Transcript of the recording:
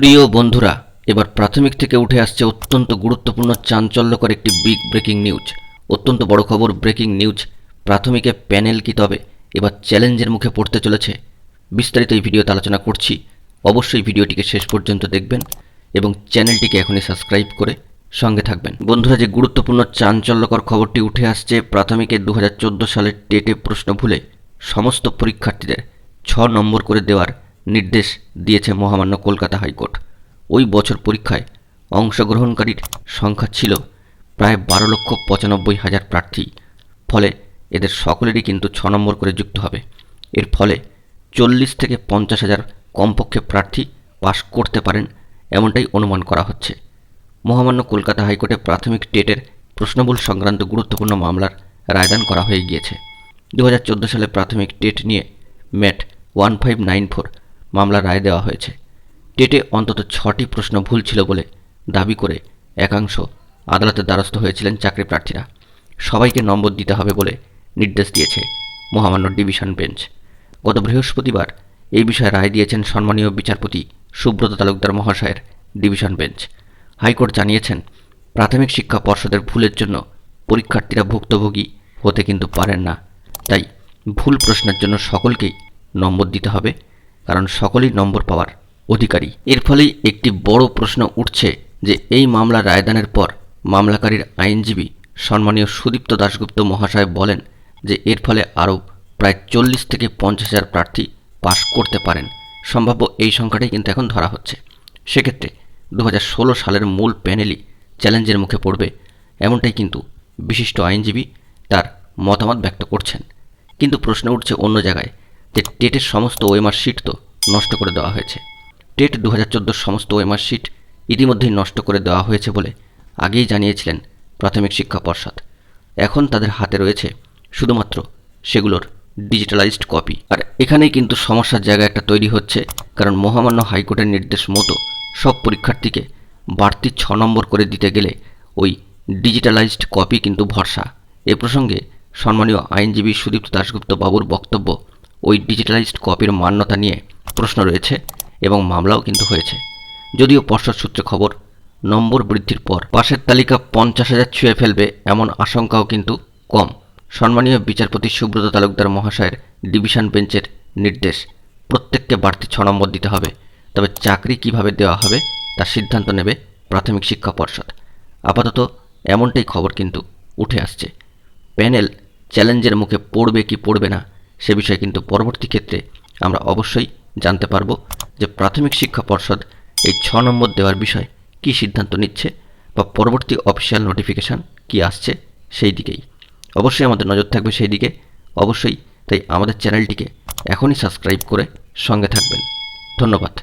প্রিয় বন্ধুরা, এবার প্রাথমিক থেকে উঠে আসছে অত্যন্ত গুরুত্বপূর্ণ চাঞ্চল্যকর একটি বিগ ব্রেকিং নিউজ। অত্যন্ত বড় খবর, ব্রেকিং নিউজ। প্রাথমিকে প্যানেল কি তবে এবার চ্যালেঞ্জের মুখে পড়তে চলেছে? বিস্তারিত এই ভিডিওতে আলোচনা করছি। অবশ্যই ভিডিওটিকে শেষ পর্যন্ত দেখবেন এবং চ্যানেলটিকে এখনই সাবস্ক্রাইব করে সঙ্গে থাকবেন। বন্ধুরা, যে গুরুত্বপূর্ণ চাঞ্চল্যকর খবরটি উঠে আসছে, প্রাথমিকে 2014 সালের টেটে প্রশ্ন ভুলে সমস্ত পরীক্ষার্থীদের 6 নম্বর করে দেওয়ার নির্দেশ দিয়েছে মহামান্য কলকাতা হাইকোর্ট। ওই বছর পরীক্ষায় অংশগ্রহণকারীর সংখ্যা ছিল প্রায় 12,95,000 প্রার্থী। ফলে এদের সকলেরই কিন্তু 6 নম্বর করে যুক্ত হবে। এর ফলে 40 থেকে 50,000 কমপক্ষে প্রার্থী পাশ করতে পারেন, এমনটাই অনুমান করা হচ্ছে। মহামান্য কলকাতা হাইকোর্টে প্রাথমিক টেটের প্রশ্নভুল সংক্রান্ত গুরুত্বপূর্ণ মামলার রায়দান করা হয়ে গিয়েছে। 2014 সালে প্রাথমিক টেট নিয়ে ম্যাট 1594 মামলার রায় দেওয়া হয়েছে। টেটে অন্তত 6টি প্রশ্ন ভুল ছিল বলে দাবি করে একাংশ আদালতের দ্বারস্থ হয়েছিলেন চাকরি প্রার্থীরা। সবাইকে নম্বর দিতে হবে বলে নির্দেশ দিয়েছে মহামান্য ডিভিশন বেঞ্চ। গত বৃহস্পতিবার এই বিষয়ে রায় দিয়েছেন সম্মানীয় বিচারপতি সুব্রত তালুকদার মহাশয়ের ডিভিশন বেঞ্চ। হাইকোর্ট জানিয়েছেন, প্রাথমিক শিক্ষা পর্ষদের ভুলের জন্য পরীক্ষার্থীরা ভুক্তভোগী হতে কিন্তু পারেন না। তাই ভুল প্রশ্নের জন্য সকলকেই নম্বর দিতে হবে, কারণ সকলেই নম্বর পাওয়ার অধিকারী। এর ফলেই একটি বড় প্রশ্ন উঠছে যে এই মামলার রায়দানের পর মামলাকারীর আইনজীবী সম্মানীয় সুদীপ্ত দাশগুপ্ত মহাশয় বলেন যে এর ফলে আরও প্রায় 40 থেকে 50,000 প্রার্থী পাশ করতে পারেন। সম্ভাব্য এই সংখ্যাটাই কিন্তু এখন ধরা হচ্ছে। সেক্ষেত্রে 2016 সালের মূল প্যানেলই চ্যালেঞ্জের মুখে পড়বে, এমনটাই কিন্তু বিশিষ্ট আইনজীবী তার মতামত ব্যক্ত করছেন। কিন্তু প্রশ্ন উঠছে অন্য জায়গায়, যে টেটের সমস্ত ওএমআর শিট তো নষ্ট করে দেওয়া হয়েছে। টেট 2014 সমস্ত ওএমআর শিট ইতিমধ্যেই নষ্ট করে দেওয়া হয়েছে বলে আগেই জানিয়েছিলেন প্রাথমিক শিক্ষা পর্ষদ। এখন তাদের হাতে রয়েছে শুধুমাত্র সেগুলোর ডিজিটালাইজড কপি। আর এখানেই কিন্তু সমস্যার জায়গা একটা তৈরি হচ্ছে, কারণ মহামান্য হাইকোর্টের নির্দেশ মতো সব পরীক্ষার্থীকে বাড়তি 6 নম্বর করে দিতে গেলে ওই ডিজিটালাইজড কপি কিন্তু ভরসা। এ প্রসঙ্গে সম্মানীয় আইনজীবী সুদীপ্ত দাশগুপ্ত বাবুর বক্তব্য, ওই ডিজিটালাইজড কপির মান্যতা নিয়ে প্রশ্ন রয়েছে এবং মামলাও কিন্তু হয়েছে। যদিও পর্ষদ সূত্রে খবর, নম্বর বৃদ্ধির পর পাশের তালিকা 50,000 ছুঁয়ে ফেলবে এমন আশঙ্কাও কিন্তু কম। সম্মানীয় বিচারপতি সুব্রত তালুকদার মহাশয়ের ডিভিশন বেঞ্চের নির্দেশ, প্রত্যেককে বাড়তি 6 নম্বর দিতে হবে। তবে চাকরি কিভাবে দেওয়া হবে তার সিদ্ধান্ত নেবে প্রাথমিক শিক্ষা পর্ষদ। আপাতত এমনটাই খবর কিন্তু উঠে আসছে। প্যানেল চ্যালেঞ্জের মুখে পড়বে কি পড়বে না সে বিষয়ে কিন্তু পরবর্তী ক্ষেত্রে আমরা অবশ্যই জানতে পারব যে প্রাথমিক শিক্ষা পর্ষদ এই 6 নম্বর দেওয়ার বিষয়ে কী সিদ্ধান্ত নিচ্ছে বা পরবর্তী অফিসিয়াল নোটিফিকেশান কি আসছে সেই দিকেই। অবশ্যই আমাদের নজর থাকবে সেই দিকে। অবশ্যই তাই আমাদের চ্যানেলটিকে এখনই সাবস্ক্রাইব করে সঙ্গে থাকবেন। ধন্যবাদ।